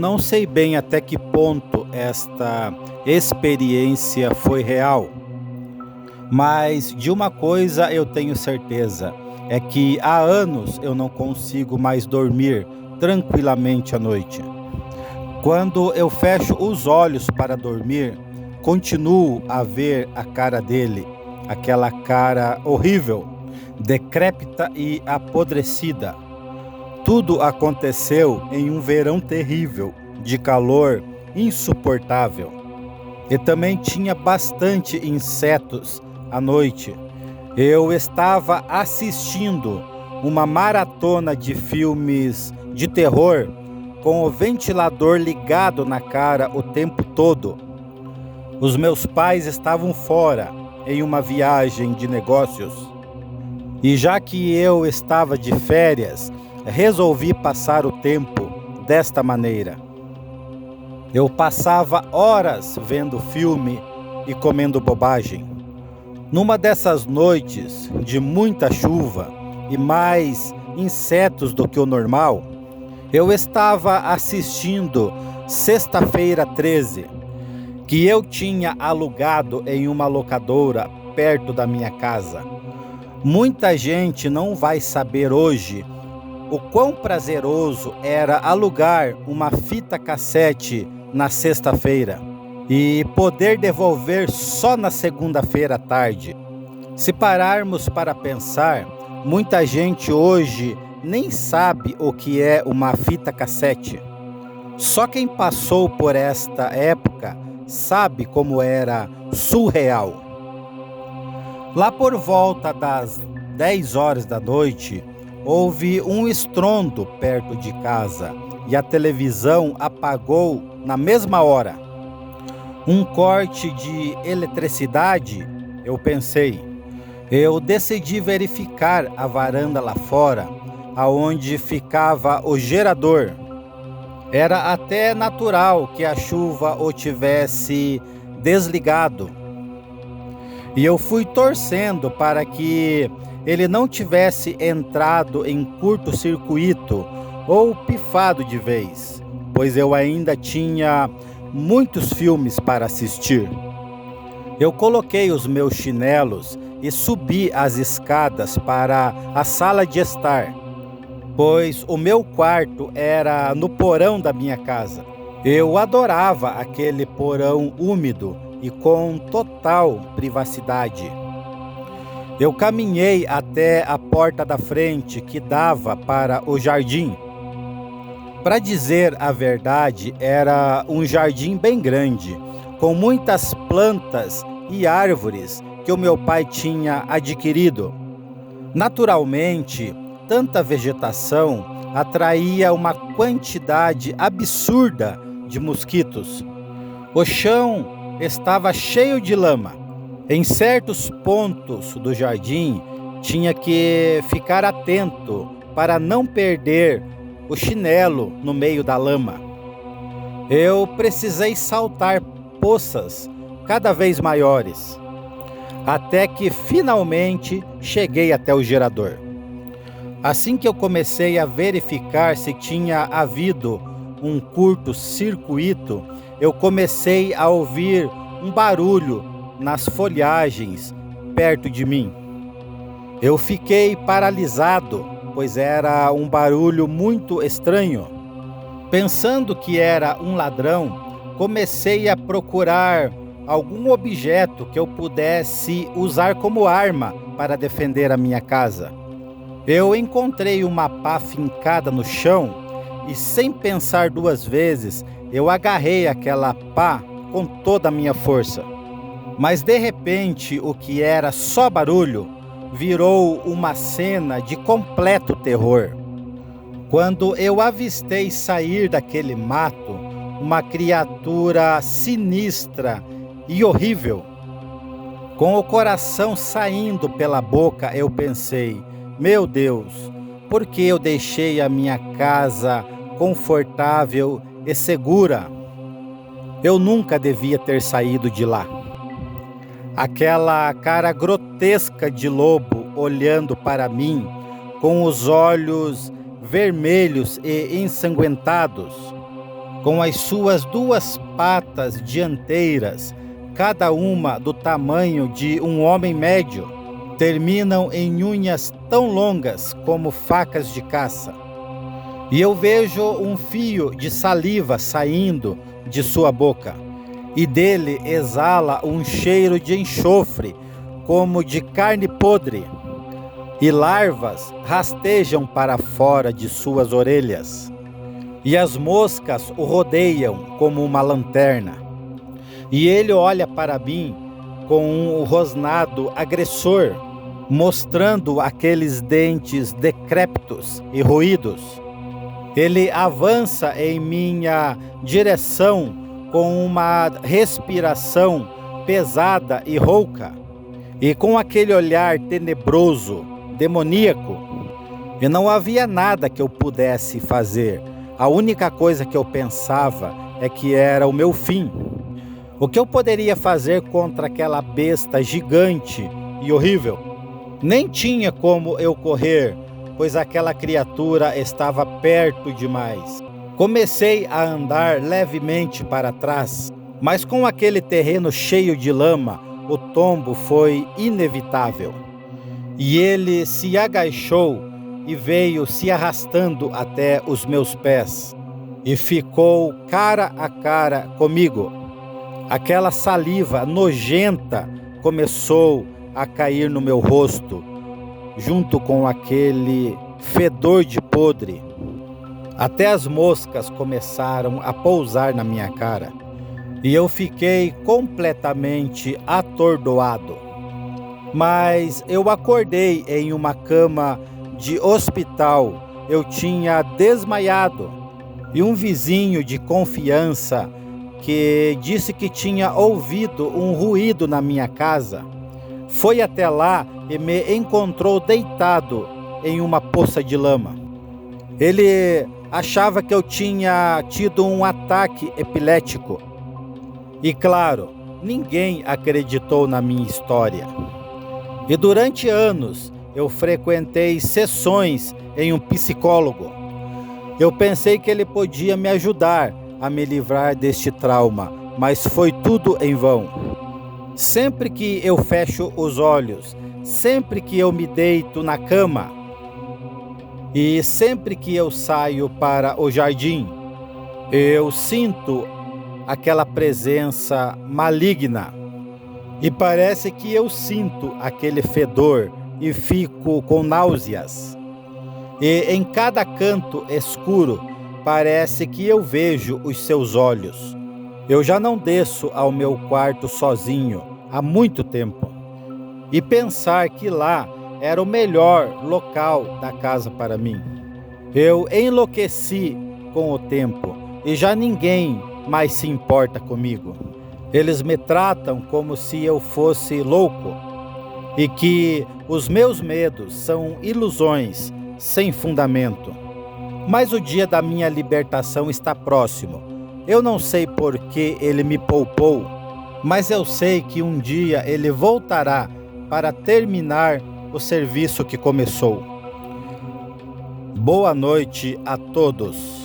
não sei bem até que ponto esta experiência foi real, mas de uma coisa eu tenho certeza, é que há anos eu não consigo mais dormir tranquilamente à noite. Quando eu fecho os olhos para dormir, continuo a ver a cara dele, aquela cara horrível, decrépita e apodrecida. Tudo aconteceu em um verão terrível, de calor insuportável. E também tinha bastante insetos à noite. Eu estava assistindo uma maratona de filmes de terror com o ventilador ligado na cara o tempo todo. Os meus pais estavam fora em uma viagem de negócios. E já que eu estava de férias, resolvi passar o tempo desta maneira. Eu passava horas vendo filme e comendo bobagem. Numa dessas noites de muita chuva e mais insetos do que o normal, eu estava assistindo Sexta-feira 13, que eu tinha alugado em uma locadora perto da minha casa. Muita gente não vai saber hoje o quão prazeroso era alugar uma fita cassete na sexta-feira e poder devolver só na segunda-feira à tarde. Se pararmos para pensar, muita gente hoje nem sabe o que é uma fita cassete. Só quem passou por esta época sabe como era surreal. Lá por volta das 10 horas da noite, houve um estrondo perto de casa e a televisão apagou na mesma hora. Um corte de eletricidade, eu pensei. Eu decidi verificar a varanda lá fora, aonde ficava o gerador. Era até natural que a chuva o tivesse desligado. E eu fui torcendo para que ele não tivesse entrado em curto-circuito ou pifado de vez, pois eu ainda tinha muitos filmes para assistir. Eu coloquei os meus chinelos e subi as escadas para a sala de estar, pois o meu quarto era no porão da minha casa. Eu adorava aquele porão úmido e com total privacidade. Eu caminhei até a porta da frente que dava para o jardim. Para dizer a verdade, era um jardim bem grande, com muitas plantas e árvores que o meu pai tinha adquirido. Naturalmente, tanta vegetação atraía uma quantidade absurda de mosquitos. O chão estava cheio de lama. Em certos pontos do jardim, tinha que ficar atento para não perder o chinelo no meio da lama. Eu precisei saltar poças cada vez maiores, até que finalmente cheguei até o gerador. Assim que eu comecei a verificar se tinha havido um curto-circuito, eu comecei a ouvir um barulho nas folhagens perto de mim. Eu fiquei paralisado, pois era um barulho muito estranho. Pensando que era um ladrão, comecei a procurar algum objeto que eu pudesse usar como arma para defender a minha casa. Eu encontrei uma pá fincada no chão e, sem pensar duas vezes, eu agarrei aquela pá com toda a minha força. Mas de repente, o que era só barulho virou uma cena de completo terror. Quando eu avistei sair daquele mato uma criatura sinistra e horrível. Com o coração saindo pela boca, eu pensei: meu Deus, por que eu deixei a minha casa confortável e segura? Eu nunca devia ter saído de lá. Aquela cara grotesca de lobo olhando para mim, com os olhos vermelhos e ensanguentados. com as suas duas patas dianteiras, cada uma do tamanho de um homem médio, terminam em unhas tão longas como facas de caça. E eu vejo um fio de saliva saindo de sua boca, e dele exala um cheiro de enxofre, como de carne podre, e larvas rastejam para fora de suas orelhas, e as moscas o rodeiam como uma lanterna. E ele olha para mim com um rosnado agressor, mostrando aqueles dentes decrépitos e roídos. Ele avança em minha direção com uma respiração pesada e rouca, e com aquele olhar tenebroso, demoníaco. E não havia nada que eu pudesse fazer. A única coisa que eu pensava é que era o meu fim. O que eu poderia fazer contra aquela besta gigante e horrível? Nem tinha como eu correr, pois aquela criatura estava perto demais. Comecei a andar levemente para trás, mas com aquele terreno cheio de lama, o tombo foi inevitável. E ele se agachou e veio se arrastando até os meus pés, e ficou cara a cara comigo. Aquela saliva nojenta começou a cair no meu rosto, junto com aquele fedor de podre. Até as moscas começaram a pousar na minha cara, e eu fiquei completamente atordoado. Mas eu acordei em uma cama de hospital. Eu tinha desmaiado, e um vizinho de confiança que disse que tinha ouvido um ruído na minha casa foi até lá e me encontrou deitado em uma poça de lama. Ele achava que eu tinha tido um ataque epilético. E claro, ninguém acreditou na minha história. E durante anos eu frequentei sessões em um psicólogo. Eu pensei que ele podia me ajudar a me livrar deste trauma, mas foi tudo em vão. Sempre que eu fecho os olhos, sempre que eu me deito na cama e sempre que eu saio para o jardim, eu sinto aquela presença maligna. E parece que eu sinto aquele fedor e fico com náuseas. E em cada canto escuro, parece que eu vejo os seus olhos. Eu já não desço ao meu quarto sozinho há muito tempo. E pensar que lá era o melhor local da casa para mim. Eu enlouqueci com o tempo e já ninguém mais se importa comigo. Eles me tratam como se eu fosse louco e que os meus medos são ilusões sem fundamento. Mas o dia da minha libertação está próximo. Eu não sei por que ele me poupou, mas eu sei que um dia ele voltará para terminar o serviço que começou. Boa noite a todos.